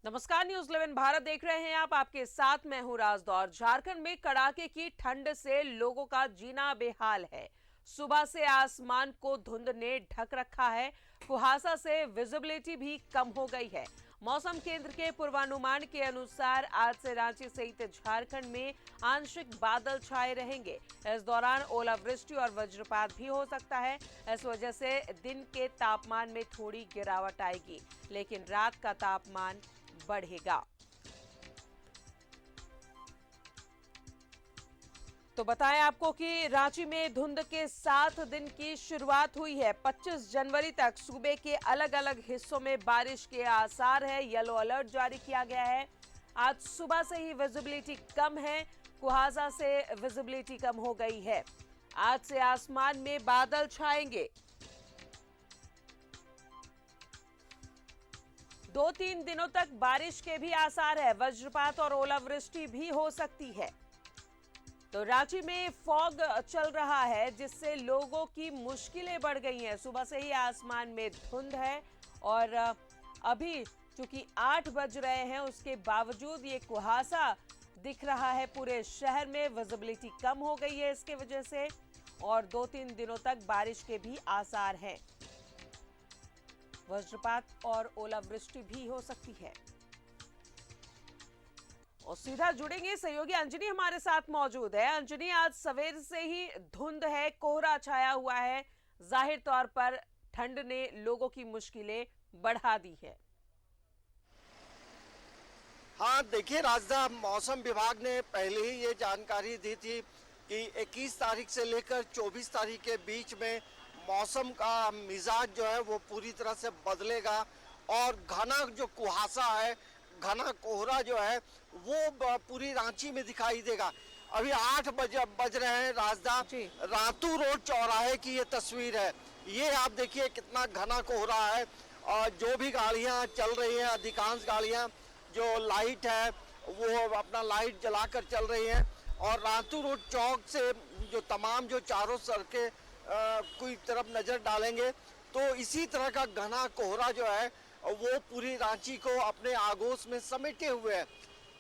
नमस्कार, न्यूज 11 भारत देख रहे हैं आप। आपके साथ मैं हूं राजदौर। झारखंड में कड़ाके की ठंड से लोगों का जीना बेहाल है। सुबह से आसमान को धुंध ने ढक रखा है। कुहासा से विजिबिलिटी भी कम हो गई है। मौसम केंद्र के पूर्वानुमान के अनुसार आज से रांची सहित झारखंड में आंशिक बादल छाए रहेंगे। इस दौरान ओलावृष्टि और वज्रपात भी हो सकता है। इस वजह से दिन के तापमान में थोड़ी गिरावट आएगी, लेकिन रात का तापमान बढ़ेगा। तो बताएं आपको कि रांची में धुंध के 7 दिन की शुरुआत हुई है। 25 जनवरी तक सूबे के अलग अलग हिस्सों में बारिश के आसार है। येलो अलर्ट जारी किया गया है। आज सुबह से ही विजिबिलिटी कम है। कुहासा से विजिबिलिटी कम हो गई है। आज से आसमान में बादल छाएंगे। 2-3 दिनों तक बारिश के भी आसार है। वज्रपात और ओलावृष्टि भी हो सकती है। तो रांची में फॉग चल रहा है, जिससे लोगों की मुश्किलें बढ़ गई हैं। सुबह से ही आसमान में धुंध है और अभी चूंकि 8 बज रहे हैं, उसके बावजूद ये कुहासा दिख रहा है पूरे शहर में। विजिबिलिटी कम हो गई है इसके वजह से, और 2-3 दिनों तक बारिश के भी आसार हैं। वज्रपात और ओलावृष्टि भी हो सकती है। और सीधा जुड़ेंगे, सहयोगी अंजनी हमारे साथ मौजूद है। अंजनी, आज सवेर से ही धुंध है, कोहरा छाया हुआ है। जाहिर तौर पर ठंड ने लोगों की मुश्किलें बढ़ा दी है। हाँ देखिए राजदा, मौसम विभाग ने पहले ही ये जानकारी दी थी कि 21 तारीख से लेकर 24 तारीख के बीच में मौसम का मिजाज जो है वो पूरी तरह से बदलेगा और घना जो कुहासा है, घना कोहरा जो है वो पूरी रांची में दिखाई देगा। अभी 8 बज रहे हैं राजदा। रातू रोड चौराहे की ये तस्वीर है। ये आप देखिए कितना घना कोहरा है और जो भी गाड़ियां चल रही हैं, अधिकांश गाड़ियां जो लाइट है वो अपना लाइट जलाकर चल रही हैं। और रातू रोड चौक से जो तमाम जो चारों सड़कें कोई तरफ नज़र डालेंगे तो इसी तरह का घना कोहरा जो है वो पूरी रांची को अपने आगोश में समेटे हुए है।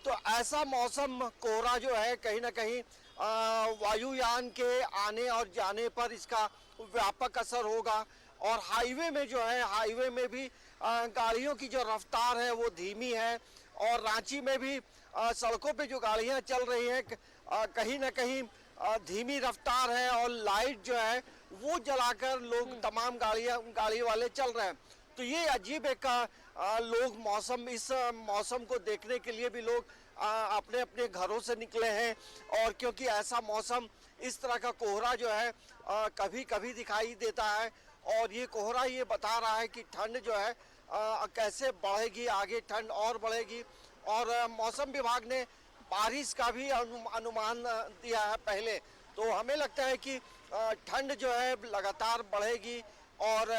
तो ऐसा मौसम कोहरा जो है कहीं ना कहीं वायुयान के आने और जाने पर इसका व्यापक असर होगा। और हाईवे में जो है, हाईवे में भी गाड़ियों की जो रफ्तार है वो धीमी है। और रांची में भी सड़कों पे जो गाड़ियां चल रही हैं कहीं ना कहीं धीमी रफ्तार है और लाइट जो है वो जलाकर लोग तमाम गाड़ी वाले चल रहे हैं। तो ये अजीब एक लोग इस मौसम को देखने के लिए भी लोग अपने अपने घरों से निकले हैं। और क्योंकि ऐसा मौसम, इस तरह का कोहरा जो है कभी कभी दिखाई देता है और ये कोहरा ये बता रहा है कि ठंड जो है कैसे बढ़ेगी, आगे ठंड और बढ़ेगी। और मौसम विभाग ने बारिश का भी अनुमान दिया है पहले। तो हमें लगता है कि ठंड जो है लगातार बढ़ेगी। और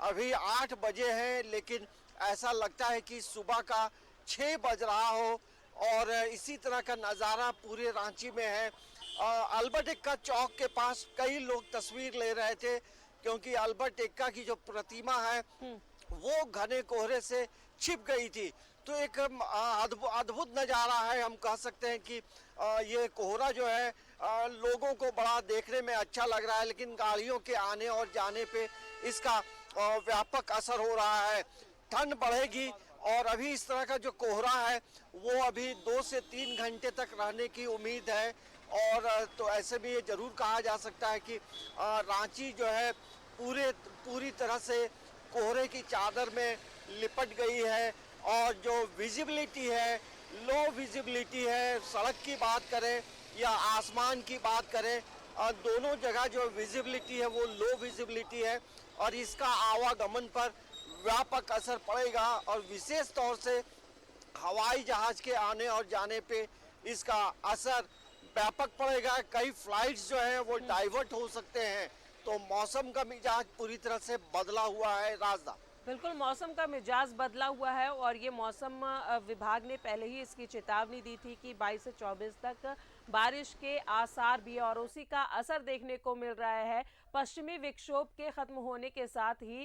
अभी 8 बजे हैं, लेकिन ऐसा लगता है कि सुबह का 6 बज रहा हो। और इसी तरह का नज़ारा पूरे रांची में है। अल्बर्ट एक्का चौक के पास कई लोग तस्वीर ले रहे थे, क्योंकि अल्बर्ट एक्का की जो प्रतिमा है वो घने कोहरे से छिप गई थी। तो एक अद्भुत नज़ारा है। हम कह सकते हैं कि ये कोहरा जो है लोगों को बड़ा देखने में अच्छा लग रहा है, लेकिन गाड़ियों के आने और जाने पे इसका व्यापक असर हो रहा है। ठंड बढ़ेगी और अभी इस तरह का जो कोहरा है वो अभी 2 से 3 घंटे तक रहने की उम्मीद है। और तो ऐसे में ये जरूर कहा जा सकता है कि रांची जो है पूरी तरह से कोहरे की चादर में लिपट गई है। और जो विजिबिलिटी है, लो विजिबिलिटी है, सड़क की बात करें या आसमान की बात करें, दोनों जगह जो विजिबिलिटी है वो लो विजिबिलिटी है। और इसका आवागमन पर व्यापक असर पड़ेगा और विशेष तौर से हवाई जहाज के आने और जाने पे इसका असर व्यापक पड़ेगा। कई फ्लाइट्स जो है वो डाइवर्ट हो सकते हैं। तो मौसम का मिजाज पूरी तरह से बदला हुआ है राजदा। बिल्कुल, मौसम का मिजाज बदला हुआ है और ये मौसम विभाग ने पहले ही इसकी चेतावनी दी थी कि 22 से 24 तक बारिश के आसार भी, और उसी का असर देखने को मिल रहा है। पश्चिमी विक्षोभ के खत्म होने के साथ ही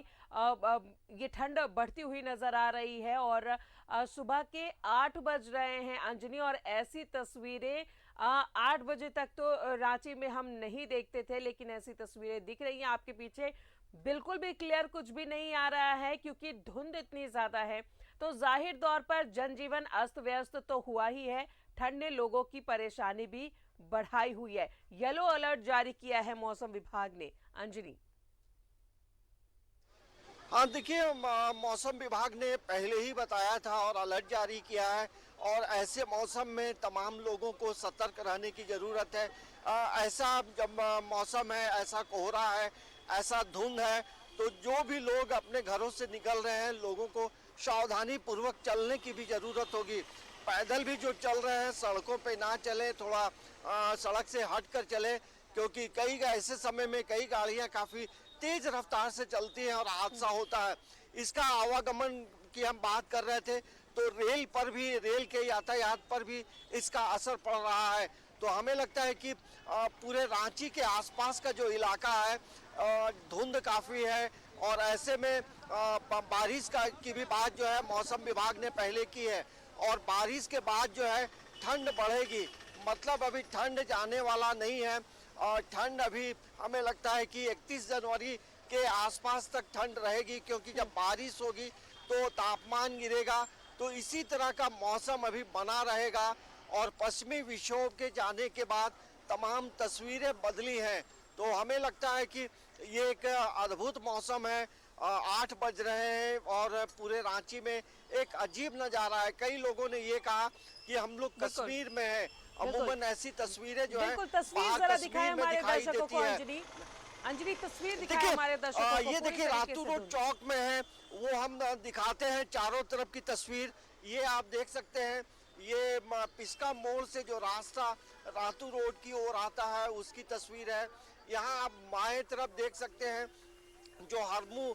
ये ठंड बढ़ती हुई नजर आ रही है और सुबह के 8 बज रहे हैं अंजनी, और ऐसी तस्वीरें 8 बजे तक तो रांची में हम नहीं देखते थे, लेकिन ऐसी तस्वीरें दिख रही हैं आपके पीछे। बिल्कुल भी क्लियर कुछ भी नहीं आ रहा है क्योंकि धुंध इतनी ज्यादा है, तो जाहिर तौर पर जनजीवन अस्त व्यस्त तो हुआ ही है। ठंड ने लोगों की परेशानी भी बढ़ाई हुई है। येलो अलर्ट जारी किया है मौसम विभाग ने। अंजनी। हाँ देखिए, मौसम विभाग ने पहले ही बताया था और अलर्ट जारी किया है, और ऐसे मौसम में तमाम लोगों को सतर्क रहने की ज़रूरत है। ऐसा जब मौसम है, ऐसा कोहरा है, ऐसा धुंध है, तो जो भी लोग अपने घरों से निकल रहे हैं, लोगों को सावधानी पूर्वक चलने की भी ज़रूरत होगी। पैदल भी जो चल रहे हैं सड़कों पे ना चले, थोड़ा सड़क से हट कर चले, क्योंकि कई ऐसे समय में कई गाड़ियां काफ़ी तेज रफ्तार से चलती हैं और हादसा होता है। इसका आवागमन की हम बात कर रहे थे, तो रेल पर भी, रेल के यातायात पर भी इसका असर पड़ रहा है। तो हमें लगता है कि पूरे रांची के आसपास का जो इलाका है, धुंध काफ़ी है, और ऐसे में बारिश की भी बात जो है मौसम विभाग ने पहले की है, और बारिश के बाद जो है ठंड बढ़ेगी। मतलब अभी ठंड जाने वाला नहीं है, और ठंड अभी हमें लगता है कि 31 जनवरी के आसपास तक ठंड रहेगी, क्योंकि जब बारिश होगी तो तापमान गिरेगा। तो इसी तरह का मौसम अभी बना रहेगा, और पश्चिमी विक्षोभ के जाने के बाद तमाम तस्वीरें बदली हैं। तो हमें लगता है कि ये एक अद्भुत मौसम है। 8 बज रहे हैं और पूरे रांची में एक अजीब नज़ारा है। कई लोगों ने ये कहा कि हम लोग कश्मीर में हैं। अमूमन ऐसी तस्वीरें जो है बिल्कुल, तस्वीर बाहर जरा कश्मीर दिखाएं में हमारे दिखाई दर्शकों देती को। है। अंजनी, अंजनी तस्वीर दिखाएं देखिए, हमारे दर्शकों को। ये पूरी देखिए तरीके रातू से रोड धुंध। चौक में है, वो हम दिखाते हैं चारों तरफ की तस्वीर। ये आप देख सकते हैं, ये पिस्का मोड़ से जो रास्ता रातू रोड की ओर आता है उसकी तस्वीर है। यहाँ आप बाएं तरफ देख सकते हैं जो हरमू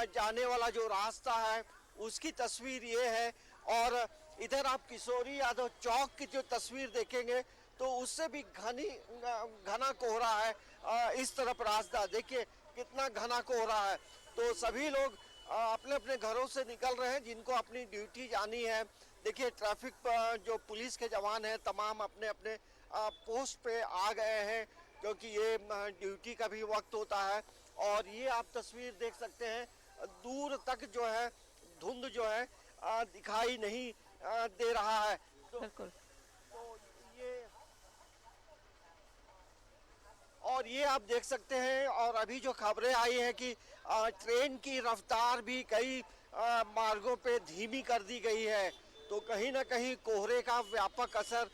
जाने वाला जो रास्ता है उसकी तस्वीर ये है, और इधर आप किशोरी यादव चौक की जो तस्वीर देखेंगे तो उससे भी घना कोहरा है। इस तरफ रास्ता देखिए कितना घना कोहरा है। तो सभी लोग अपने अपने घरों से निकल रहे हैं जिनको अपनी ड्यूटी जानी है। देखिए ट्रैफिक जो पुलिस के जवान हैं तमाम अपने अपने पोस्ट पे आ गए हैं, क्योंकि ये ड्यूटी का भी वक्त होता है। और ये आप तस्वीर देख सकते हैं, दूर तक जो है धुंध जो है दिखाई नहीं दे रहा है। बिल्कुल। तो ये, और ये आप देख सकते हैं, और अभी जो खबरें आई हैं कि ट्रेन की रफ्तार भी कई मार्गों पे धीमी कर दी गई है। तो कहीं ना कहीं कोहरे का व्यापक असर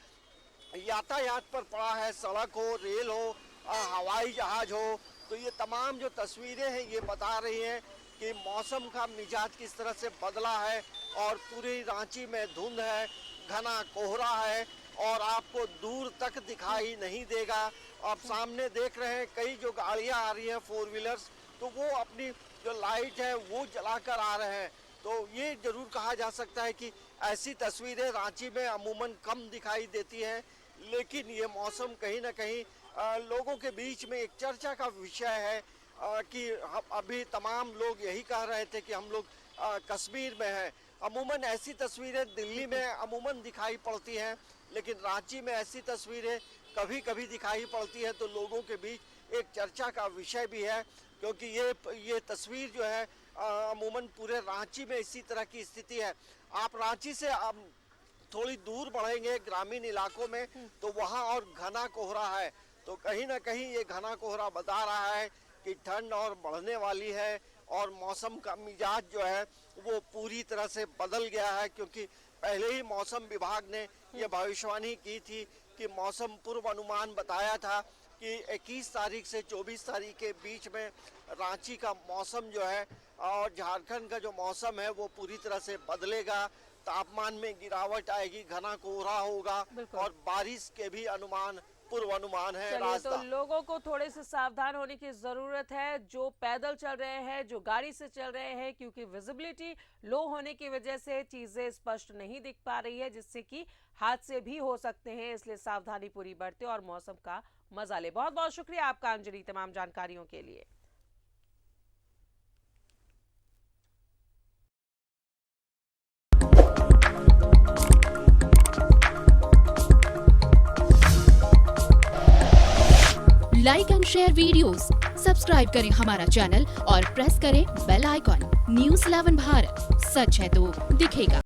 यातायात पर पड़ा है। सड़क हो, रेल हो, हवाई जहाज हो, तो ये तमाम जो तस्वीरें हैं ये बता रही हैं कि मौसम का मिजाज किस तरह से बदला है, और पूरी रांची में धुंध है, घना कोहरा है, और आपको दूर तक दिखाई नहीं देगा। आप सामने देख रहे हैं कई जो गाड़ियां आ रही हैं, 4 व्हीलर्स, तो वो अपनी जो लाइट है वो जलाकर आ रहे हैं। तो ये जरूर कहा जा सकता है कि ऐसी तस्वीरें रांची में अमूमन कम दिखाई देती हैं, लेकिन ये मौसम कहीं ना कहीं लोगों के बीच में एक चर्चा का विषय है, कि हम अभी तमाम लोग यही कह रहे थे कि हम लोग कश्मीर में हैं। अमूमन ऐसी तस्वीरें दिल्ली में अमूमन दिखाई पड़ती हैं, लेकिन रांची में ऐसी तस्वीरें कभी कभी दिखाई पड़ती है। तो लोगों के बीच एक चर्चा का विषय भी है, क्योंकि ये तस्वीर जो है अमूमन पूरे रांची में इसी तरह की स्थिति है। आप रांची से थोड़ी दूर बढ़ेंगे ग्रामीण इलाकों में तो वहाँ और घना कोहरा है। तो कहीं ना कहीं ये घना कोहरा बता रहा है कि ठंड और बढ़ने वाली है, और मौसम का मिजाज जो है वो पूरी तरह से बदल गया है, क्योंकि पहले ही मौसम विभाग ने ये भविष्यवाणी की थी कि मौसम पूर्व अनुमान बताया था कि 21 तारीख से 24 तारीख के बीच में रांची का मौसम जो है और झारखंड का जो मौसम है वो पूरी तरह से बदलेगा। तापमान में गिरावट आएगी, घना कोहरा होगा, और बारिश के भी अनुमान पूर्वानुमान है। चलिए, तो राजदा, लोगों को थोड़े से सावधान होने की जरूरत है, जो पैदल चल रहे हैं, जो गाड़ी से चल रहे हैं, क्योंकि विजिबिलिटी लो होने की वजह से चीजें स्पष्ट नहीं दिख पा रही है, जिससे कि हादसे भी हो सकते हैं। इसलिए सावधानी पूरी बरतें और मौसम का मजा ले। बहुत बहुत शुक्रिया आपका अंजलि, तमाम जानकारियों के लिए। Like and share videos, subscribe करें हमारा चैनल और प्रेस करें बेल आइकॉन। न्यूज़ 11 भारत, सच है तो दिखेगा।